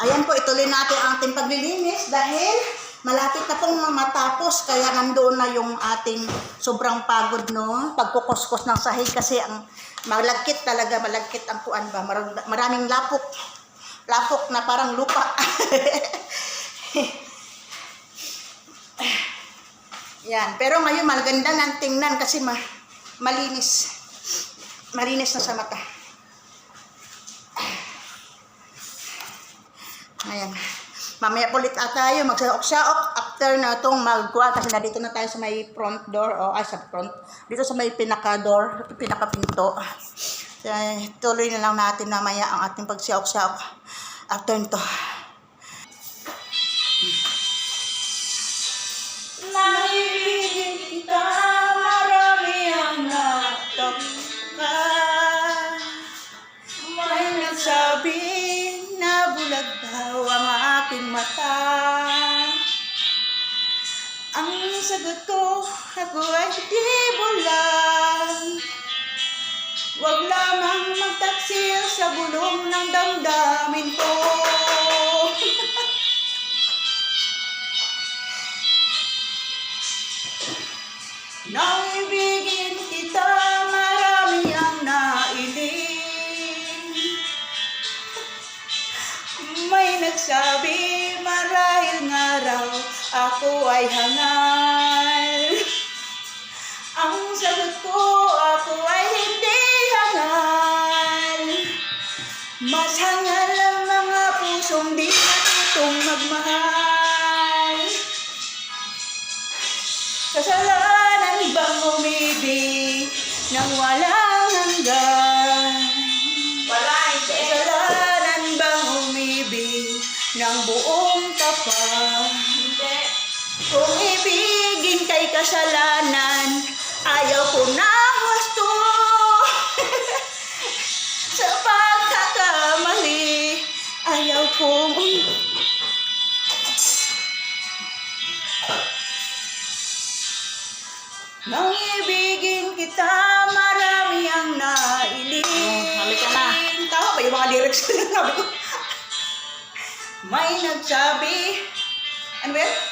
Ayan po, ituloy natin ang ating paglilinis dahil malapit na pong matapos. Kaya nandoon na yung ating sobrang pagod, no? Pagkukuskos ng sahig kasi ang malagkit talaga, malagkit ang kuan ba? Maraming lapok. Lapok na parang lupa. Yan. Pero ngayon maganda ng tingnan kasi malinis. Malinis na sa mata. Ayan. Mamaya ulit tayo magsaok-saok after na itong magkuha kasi nandito na tayo sa may front door sa front. Dito sa may pinaka-door, pinaka-pinto. Tuloy na lang natin mamaya ang ating pagsaok-saok after nito. Naiibigin kita, marami ang nataka. May nagsabi na bulag daw ang aking mata. Ang sagot ko, ako ay di bulag. Huwag lamang magtaksil sa bulong ng damdamin ko. Naibigin kita, marami ang nailing. May nagsabi, marahil nga raw ako ay hangal. Ang sagot ko, ako ay hindi hangal. Mas hangal ang mga pusong di natutong magmahal. Kasalanan bang umibig nang walang hanggan? Kasalanan bang umibig ng buong tapat? Kung ibigin kay kasalanan, ayaw ko na gusto. Sa pagkakamali, ayaw kong nang ibigin kita, marami ang nailing. Halika na. Tama ba yung mga lyrics ko na sabi ko? May nagsabi, ano ba yan?